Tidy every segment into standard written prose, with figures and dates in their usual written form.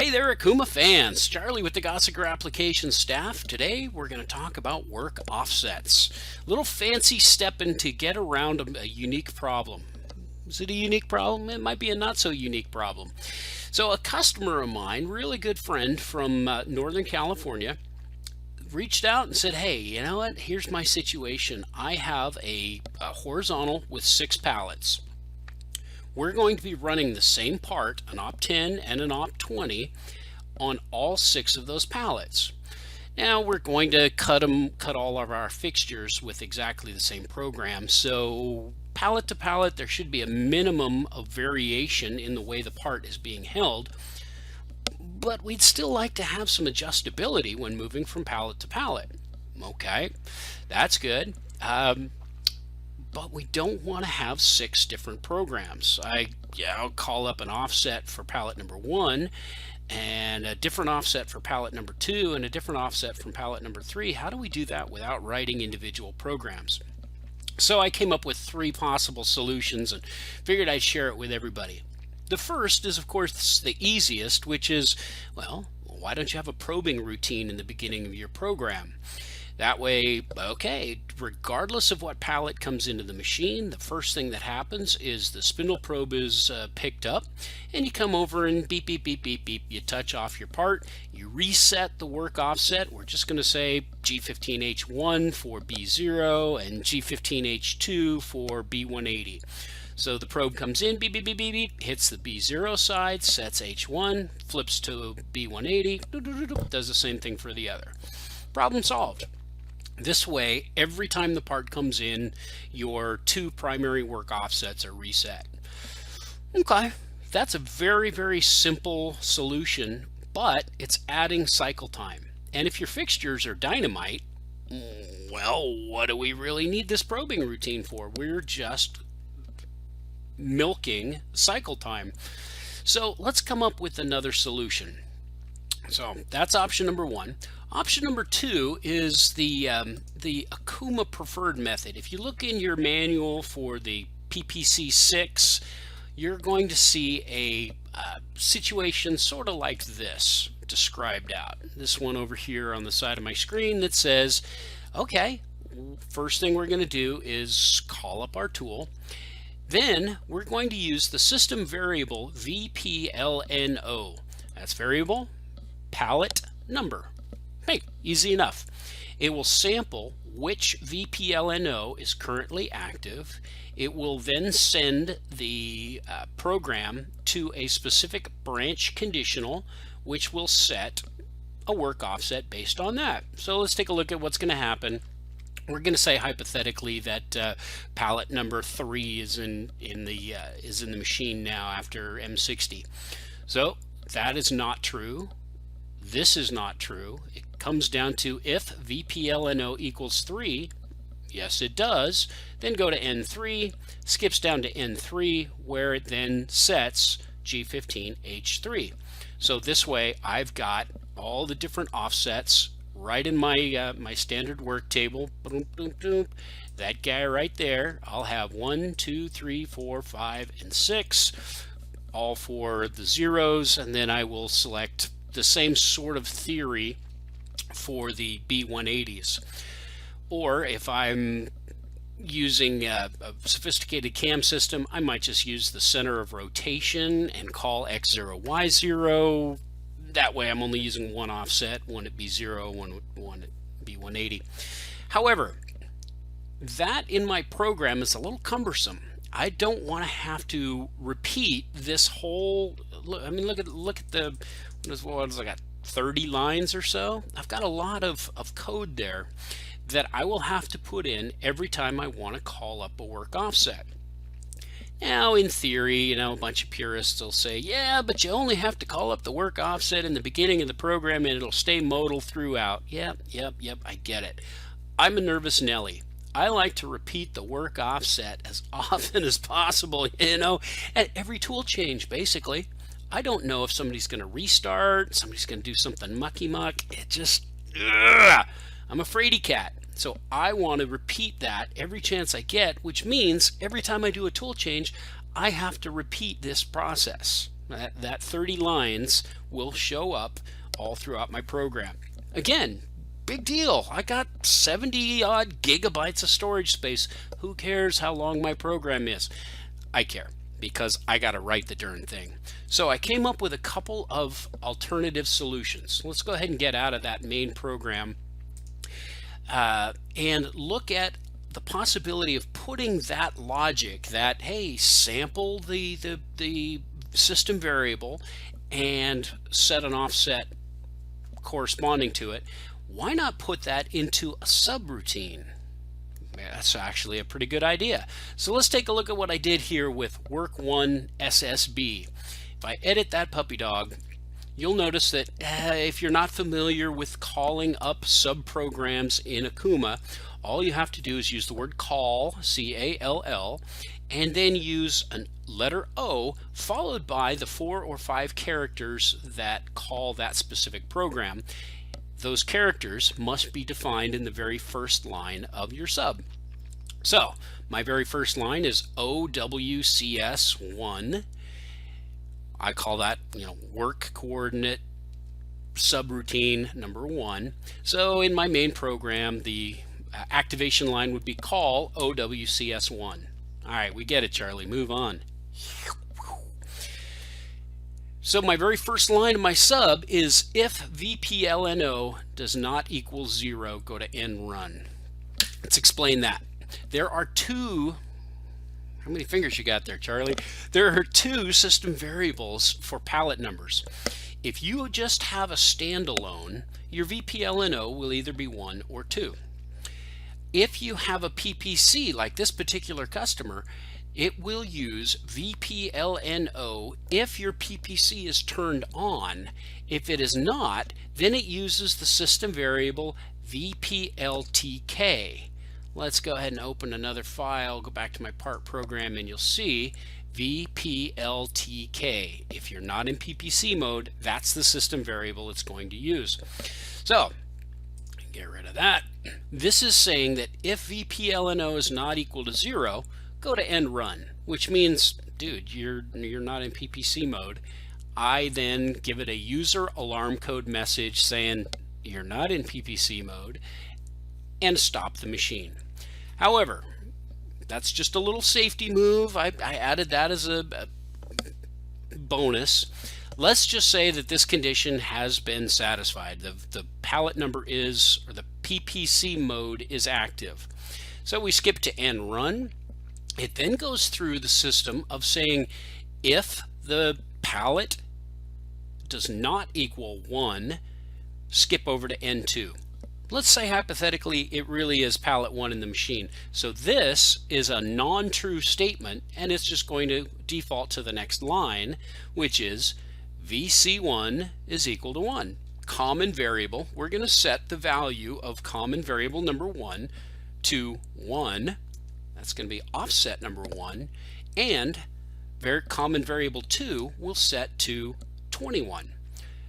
Hey there, Okuma fans. Charlie with the Gossager Application staff. Today we're going to talk about work offsets. Little fancy stepping to get around a unique problem. Is it a unique problem? It might be a not so unique problem. So a customer of mine, really good friend from Northern California, reached out and said, hey, you know what? Here's my situation. I have a horizontal with 6 pallets. We're going to be running the same part, an op 10 and an op 20, on all 6 of those pallets. Now we're going to cut all of our fixtures with exactly the same program. So pallet to pallet, there should be a minimum of variation in the way the part is being held. But we'd still like to have some adjustability when moving from pallet to pallet. Okay, that's good. But we don't want to have 6 different programs. I'll call up an offset for pallet number 1 and a different offset for pallet number 2 and a different offset from pallet number 3. How do we do that without writing individual programs? So I came up with 3 possible solutions and figured I'd share it with everybody. The first is, of course, the easiest, which is, well, why don't you have a probing routine in the beginning of your program? That way, okay, regardless of what pallet comes into the machine, the first thing that happens is the spindle probe is picked up, and you come over and beep, beep, beep, beep, beep. You touch off your part, you reset the work offset. We're just going to say G15H1 for B0 and G15H2 for B180. So the probe comes in, beep, beep, beep, beep, beep, hits the B0 side, sets H1, flips to B180, does the same thing for the other. Problem solved. This way, every time the part comes in, your 2 primary work offsets are reset. Okay, that's a very, very simple solution, but it's adding cycle time. And if your fixtures are dynamite, well, what do we really need this probing routine for? We're just milking cycle time. So let's come up with another solution. So that's option number 1. Option number 2 is the Okuma preferred method. If you look in your manual for the PPC 6, you're going to see a situation sort of like this described out. This one over here on the side of my screen that says, okay, first thing we're going to do is call up our tool. Then we're going to use the system variable VPLNO. That's variable pallet number. Hey, easy enough. It will sample which VPLNO is currently active. It will then send the program to a specific branch conditional, which will set a work offset based on that. So let's take a look at what's going to happen. We're going to say hypothetically that pallet number 3 is in the machine now after M60. So that is not true. This is not true. It comes down to if VPLNO equals 3, yes it does, then go to N3, skips down to N3 where it then sets G15H3. So this way I've got all the different offsets right in my my standard work table. Boom, boom, boom. That guy right there, I'll have 1, 2, 3, 4, 5, and 6, all for the zeros, and then I will select the same sort of theory for the B180s. Or if I'm using a sophisticated CAM system, I might just use the center of rotation and call X0, Y0. That way I'm only using one offset, one at B0, one at B180. However, that in my program is a little cumbersome. I don't want to have to repeat this whole, I mean, look at the, what is I got 30 lines or so. I've got a lot of code there that I will have to put in every time I want to call up a work offset. Now, in theory, a bunch of purists will say, yeah, but you only have to call up the work offset in the beginning of the program and it'll stay modal throughout. Yep, I get it. I'm a nervous Nelly. I like to repeat the work offset as often as possible, at every tool change, basically. I don't know if somebody's going to restart, somebody's going to do something mucky-muck. It just, I'm a fraidy cat. So I want to repeat that every chance I get, which means every time I do a tool change, I have to repeat this process. That 30 lines will show up all throughout my program. Again, big deal. I got 70 odd gigabytes of storage space. Who cares how long my program is? I care, because I got to write the darn thing. So I came up with a couple of alternative solutions. Let's go ahead and get out of that main program and look at the possibility of putting that logic that, hey, sample the system variable and set an offset corresponding to it. Why not put that into a subroutine? That's actually a pretty good idea. So let's take a look at what I did here with work1 SSB. If I edit that puppy dog, you'll notice that if you're not familiar with calling up subprograms in Okuma, all you have to do is use the word call, C-A-L-L, and then use a letter O followed by the 4 or 5 characters that call that specific program. Those characters must be defined in the very first line of your sub. So my very first line is OWCS1. I call that, work coordinate subroutine number 1. So in my main program, the activation line would be call OWCS1. All right, we get it, Charlie. Move on. So my very first line of my sub is if VPLNO does not equal 0, go to end run. Let's explain that. There are two, how many fingers you got there, Charlie? There are 2 system variables for pallet numbers. If you just have a standalone, your VPLNO will either be 1 or 2. If you have a PPC like this particular customer, it will use VPLNO if your PPC is turned on. If it is not, then it uses the system variable VPLTK. Let's go ahead and open another file, go back to my part program, and you'll see VPLTK. If you're not in PPC mode, that's the system variable it's going to use. So get rid of that. This is saying that if VPLNO is not equal to 0, go to end run, which means, dude, you're not in PPC mode. I then give it a user alarm code message saying you're not in PPC mode and stop the machine. However, that's just a little safety move. I added that as a bonus. Let's just say that this condition has been satisfied. The pallet number is, or the PPC mode is active. So we skip to end run. It then goes through the system of saying if the pallet does not equal 1, skip over to end 2. Let's say hypothetically it really is pallet 1 in the machine. So this is a non-true statement, and it's just going to default to the next line, which is VC1 is equal to 1. Common variable, we're going to set the value of common variable number 1 to 1. That's going to be offset number 1. And common variable 2 will set to 21.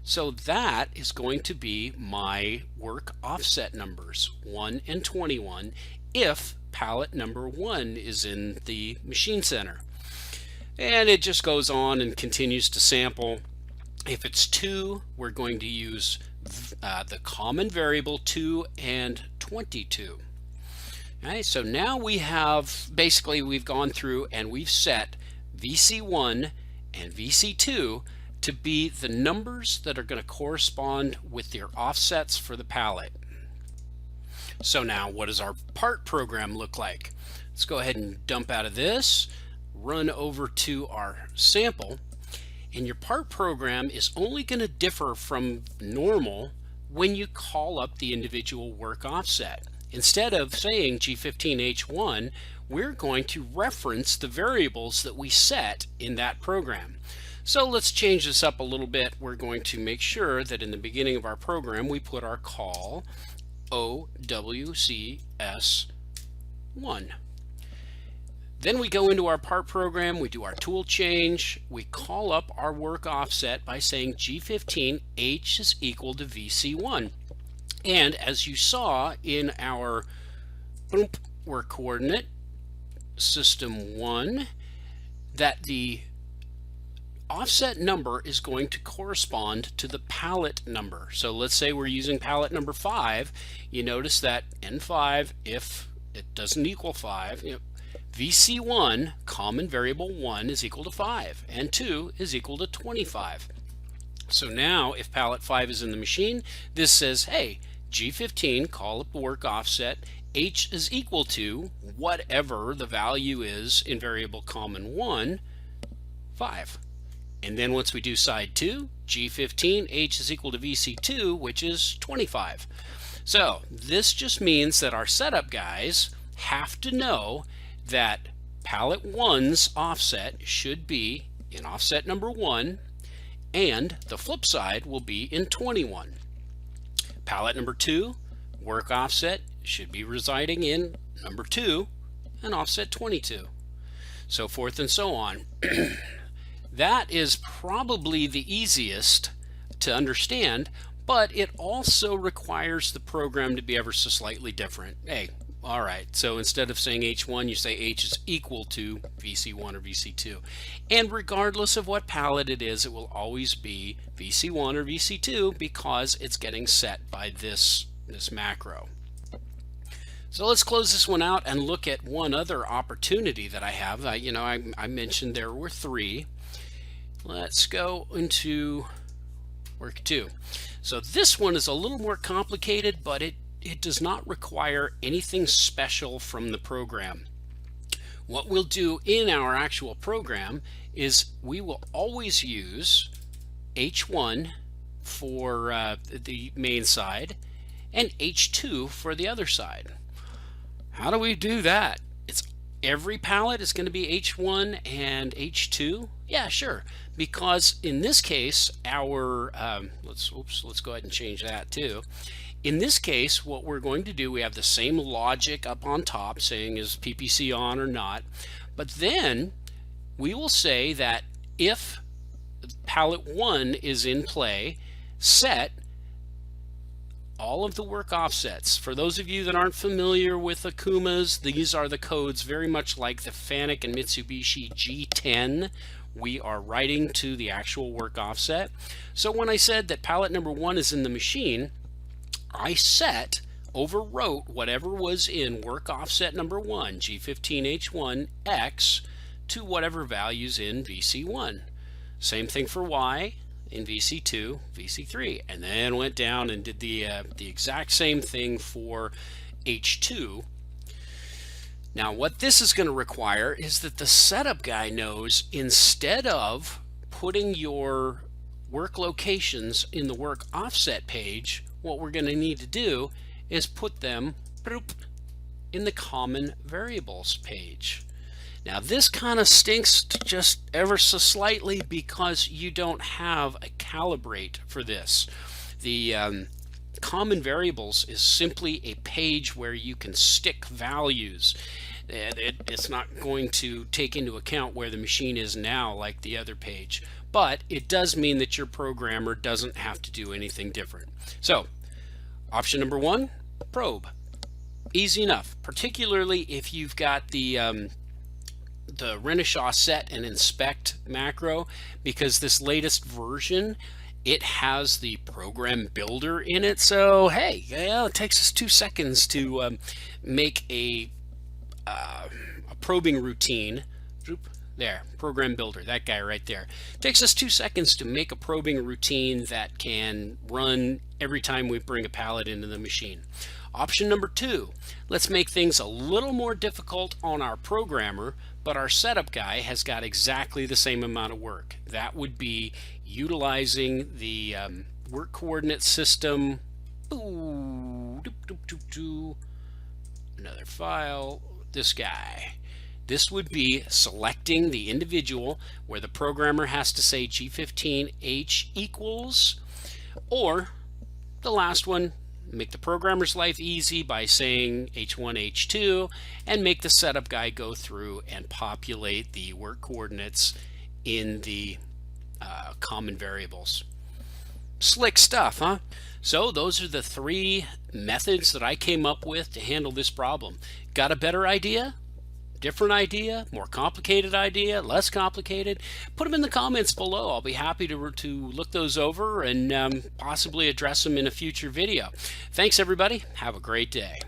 So that is going to be my work offset numbers, 1 and 21, if pallet number 1 is in the machine center. And it just goes on and continues to sample. If it's 2, we're going to use the common variable 2 and 22. Okay, so now we have, basically we've gone through and we've set VC1 and VC2 to be the numbers that are going to correspond with their offsets for the pallet. So now what does our part program look like? Let's go ahead and dump out of this, run over to our sample, and your part program is only going to differ from normal when you call up the individual work offset. Instead of saying G15H1, we're going to reference the variables that we set in that program. So let's change this up a little bit. We're going to make sure that in the beginning of our program we put our call OWCS1. Then we go into our part program, we do our tool change, we call up our work offset by saying G15H is equal to VC1. And as you saw in our work coordinate system 1, that the offset number is going to correspond to the pallet number. So let's say we're using pallet number 5. You notice that N5, if it doesn't equal 5, VC1, common variable 1, is equal to 5, and 2 is equal to 25. So now if pallet 5 is in the machine, this says, hey, G15, call up the work offset, H is equal to whatever the value is in variable common 1, 5. And then once we do side 2, G15, H is equal to VC2, which is 25. So this just means that our setup guys have to know that pallet 1's offset should be in offset number 1, and the flip side will be in 21. Pallet number 2, work offset, should be residing in number 2 and offset 22. So forth and so on. That is probably the easiest to understand, but it also requires the program to be ever so slightly different. Hey, all right, so instead of saying H1, you say H is equal to VC1 or VC2. And regardless of what pallet it is, it will always be VC1 or VC2 because it's getting set by this macro. So let's close this one out and look at one other opportunity that I have. I mentioned there were 3. Let's go into work 2. So this one is a little more complicated, but it does not require anything special from the program. What we'll do in our actual program is we will always use H1 for the main side and H2 for the other side. How do we do that? Every pallet is going to be H1 and H2? Yeah, sure. Because in this case, our let's go ahead and change that too. In this case, what we're going to do, we have the same logic up on top saying is PPC on or not, but then we will say that if pallet 1 is in play, set all of the work offsets. For those of you that aren't familiar with Okumas, these are the codes very much like the Fanuc and Mitsubishi G10. We are writing to the actual work offset. So when I said that pallet number 1 is in the machine, I overwrote whatever was in work offset number 1, G15H1X, to whatever values in VC1. Same thing for Y in VC2, VC3, and then went down and did the exact same thing for H2. Now what this is going to require is that the setup guy knows, instead of putting your work locations in the work offset page, what we're going to need to do is put them in the common variables page. Now this kind of stinks just ever so slightly because you don't have a calibrate for this. The common variables is simply a page where you can stick values. It's not going to take into account where the machine is now like the other page, but it does mean that your programmer doesn't have to do anything different. So option number 1, probe. Easy enough, particularly if you've got the Renishaw set and inspect macro, because this latest version, it has the program builder in it. So hey, it takes us 2 seconds to make a probing routine. There, program builder, that guy right there. It takes us 2 seconds to make a probing routine that can run every time we bring a pallet into the machine. Option number 2, let's make things a little more difficult on our programmer, but our setup guy has got exactly the same amount of work. That would be utilizing the work coordinate system. Another file, this guy. This would be selecting the individual where the programmer has to say G15H equals, or the last one, make the programmer's life easy by saying H1, H2, and make the setup guy go through and populate the work coordinates in the common variables. Slick stuff, huh? So those are the 3 methods that I came up with to handle this problem. Got a better idea? Different idea, more complicated idea, less complicated? Put them in the comments below. I'll be happy to look those over and possibly address them in a future video. Thanks everybody. Have a great day.